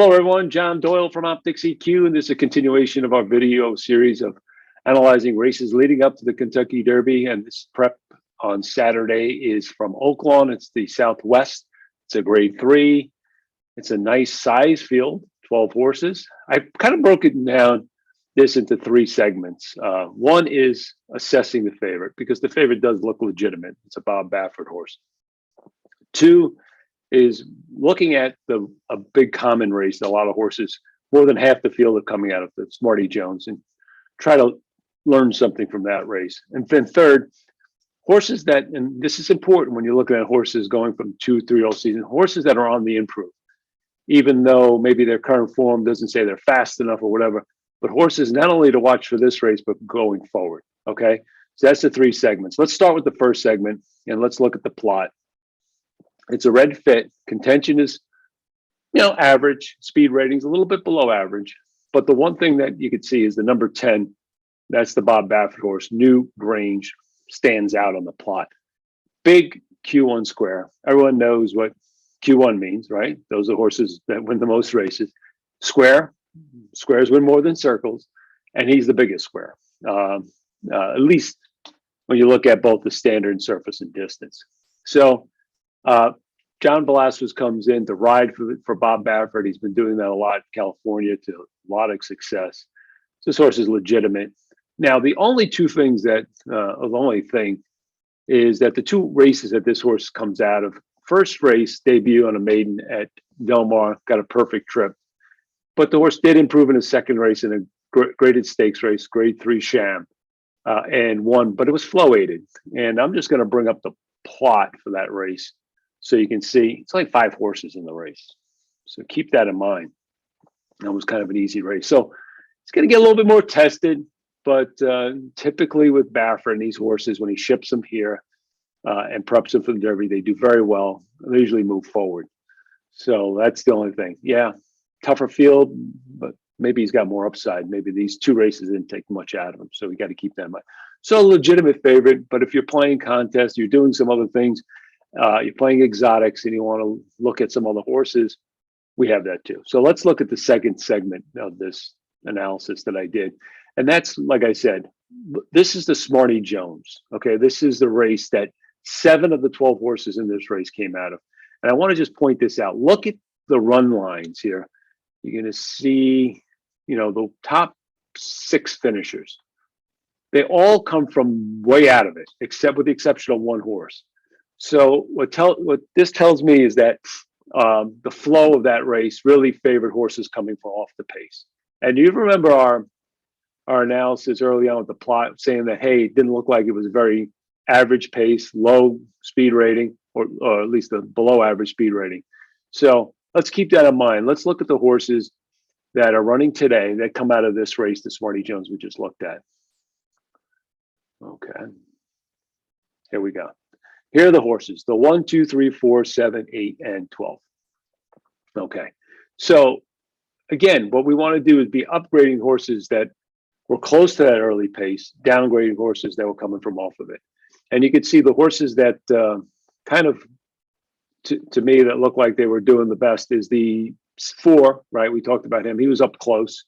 Hello, everyone. John Doyle from Optics EQ, and this is a continuation of our video series of analyzing races leading up to the Kentucky Derby. And this prep on Saturday is from Oaklawn. It's the Southwest. It's a grade 3. It's a nice size field, 12 horses. I kind of broke it down this into 3 segments. One is assessing the favorite, because the favorite does look legitimate. It's a Bob Baffert horse. 2 is looking at a big common race that a lot of horses, more than half the field are coming out of, the Smarty Jones, and try to learn something from that race. And then third, horses that, and this is important when you're looking at horses going from 2, 3-year-old season, horses that are on the improve, even though maybe their current form doesn't say they're fast enough or whatever, but horses not only to watch for this race, but going forward, okay? So that's the 3 segments. Let's start with the first segment, and let's look at the plot. It's a red fit. Contention is, average. Speed rating's a little bit below average. But the one thing that you could see is the number 10. That's the Bob Baffert horse. New Grange stands out on the plot. Big Q1 square. Everyone knows what Q1 means, right? Those are horses that win the most races. Square. Squares win more than circles. And he's the biggest square. At least when you look at both the standard surface and distance. So, John Velasquez comes in to ride for Bob Baffert. He's been doing that a lot in California to a lot of success. This horse is legitimate. Now, the only 2 things that, the only thing is that the 2 races that this horse comes out of, first race, debut on a maiden at Del Mar, got a perfect trip. But the horse did improve in his second race in a graded stakes race, grade 3 sham, and won, but it was flow aided. And I'm just going to bring up the plot for that race, so you can see it's like 5 horses in the race. So keep that in mind. That was kind of an easy race. So it's going to get a little bit more tested, but typically with Baffert and these horses, when he ships them here and preps them for the Derby, they do very well. They usually move forward. So that's the only thing. Yeah, tougher field, but maybe he's got more upside. Maybe these 2 races didn't take much out of him. So we got to keep that in mind. So a legitimate favorite, but if you're playing contests, you're doing some other things, you're playing exotics and you want to look at some other horses, we have that too. So let's look at the second segment of this analysis that I did. And that's, like I said, this is the Smarty Jones. Okay, this is the race that 7 of the 12 horses in this race came out of. And I want to just point this out. Look at the run lines here. You're going to see, the top 6 finishers. They all come from way out of it, except with the exception of 1 horse. So what this tells me is that the flow of that race really favored horses coming from off the pace. And you remember our analysis early on with the plot saying that, hey, it didn't look like it was a very average pace, low speed rating, or at least a below average speed rating. So let's keep that in mind. Let's look at the horses that are running today that come out of this race, the Smarty Jones we just looked at. Okay, here we go. Here are the horses, the 1, 2, 3, 4, 7, 8, and 12. Okay, so again, what we want to do is be upgrading horses that were close to that early pace, downgrading horses that were coming from off of it. And you can see the horses that kind of, to me, that look like they were doing the best is the 4, right? We talked about him. He was up close.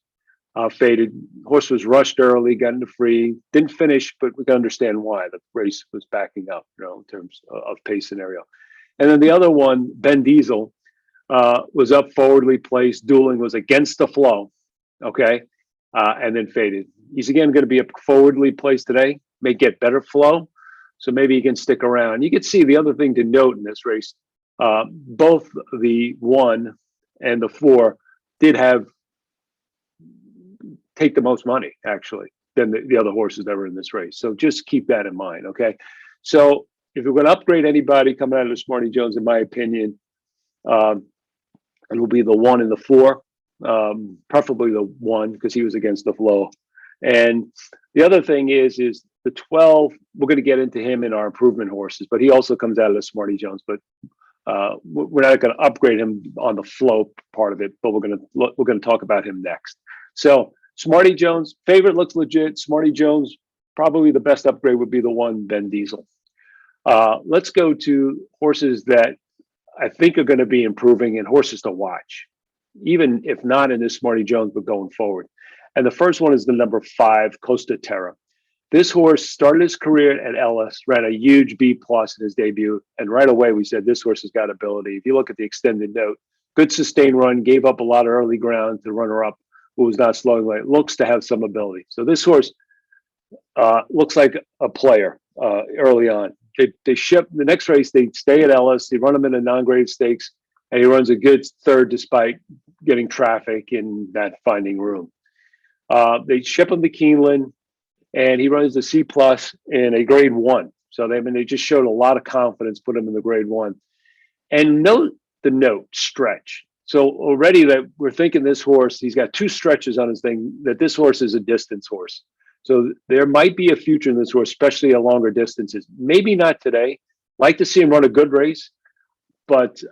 Faded. Horse was rushed early, got into free, didn't finish, but we can understand why. The race was backing up, in terms of pace scenario. And then the other one, Ben Diesel, was up forwardly placed. Dueling was against the flow, okay, and then faded. He's again going to be up forwardly placed today. May get better flow, so maybe he can stick around. You can see the other thing to note in this race, both the 1 and the 4 did take the most money, actually, than the other horses that were in this race. So just keep that in mind, okay? So if we're going to upgrade anybody coming out of the Smarty Jones, in my opinion, it will be the 1 and the 4, preferably the 1, because he was against the flow. And the other thing is the 12, we're going to get into him in our improvement horses, but he also comes out of the Smarty Jones. But we're not going to upgrade him on the flow part of it, but we're going to talk about him next. So Smarty Jones, favorite looks legit. Smarty Jones, probably the best upgrade would be the 1, Ben Diesel. Let's go to horses that I think are going to be improving and horses to watch. even if not in this Smarty Jones, but going forward. And the first one is the number 5, Costa Terra. This horse started his career at Ellis, ran a huge B plus in his debut, and right away we said this horse has got ability. If you look at the extended note, good sustained run, gave up a lot of early ground to runner up, who was not slowing late, looks to have some ability. So this horse looks like a player early on. They ship the next race. They stay at Ellis. They run him in a non-grade stakes, and he runs a good third despite getting traffic in that finding room. They ship him to Keeneland, and he runs the C plus in a grade 1. So they just showed a lot of confidence, put him in the grade 1. And note the note stretch. So already that we're thinking this horse, he's got 2 stretches on his thing, that this horse is a distance horse. So there might be a future in this horse, especially at longer distances. Maybe not today. Like to see him run a good race, but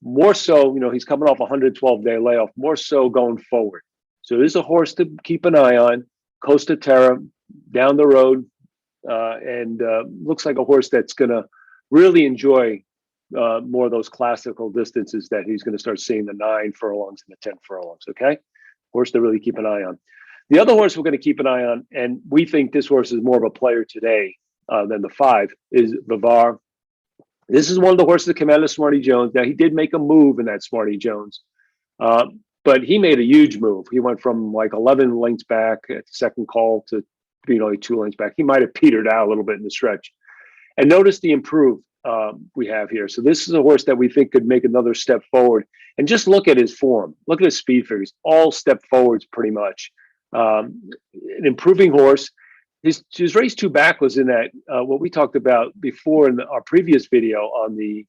more so, he's coming off a 112-day layoff, more so going forward. So this is a horse to keep an eye on. Costa Terra down the road, and looks like a horse that's going to really enjoy more of those classical distances that he's going to start seeing, the 9 furlongs and the 10 furlongs. Okay, horse to really keep an eye on. The other horse we're going to keep an eye on, and we think this horse is more of a player today than the 5, is Vivar. This is one of the horses that came out of Smarty Jones. Now, he did make a move in that Smarty Jones, but he made a huge move. He went from like 11 lengths back at the second call to being only 2 lengths back. He might have petered out a little bit in the stretch. And notice the improved we have here. So this is a horse that we think could make another step forward. And just look at his form. Look at his speed figures. All step forwards pretty much. An improving horse. His race 2 back was in that what we talked about before in our previous video on the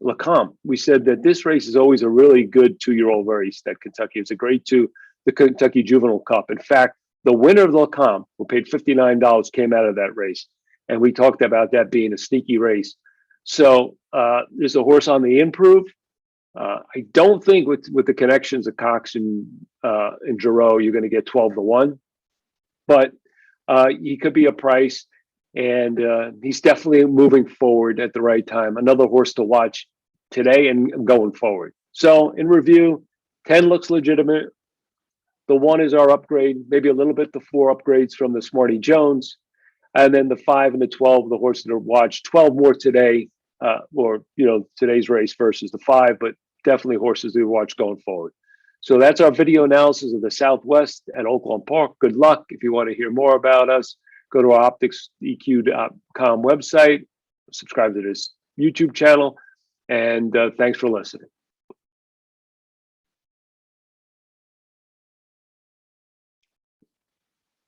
Lecomte. We said that this race is always a really good 2-year-old race that Kentucky. It's a grade 2, the Kentucky Juvenile Cup. In fact, the winner of the Lecomte, who paid $59, came out of that race. And we talked about that being a sneaky race. So there's a horse on the improve. I don't think with the connections of Cox and Giroux, you're going to get 12-1, but he could be a price, and he's definitely moving forward at the right time. Another horse to watch today and going forward. So in review, 10 looks legitimate. The 1 is our upgrade, maybe a little bit the 4 upgrades from the Smarty Jones, and then the 5 and the 12, the horses to watch. 12 more today, or today's race versus the 5, but definitely horses to watch going forward. So that's our video analysis of the Southwest at Oaklawn Park. Good luck. If you want to hear more about us, go to our opticseq.com website, subscribe to this YouTube channel, and thanks for listening.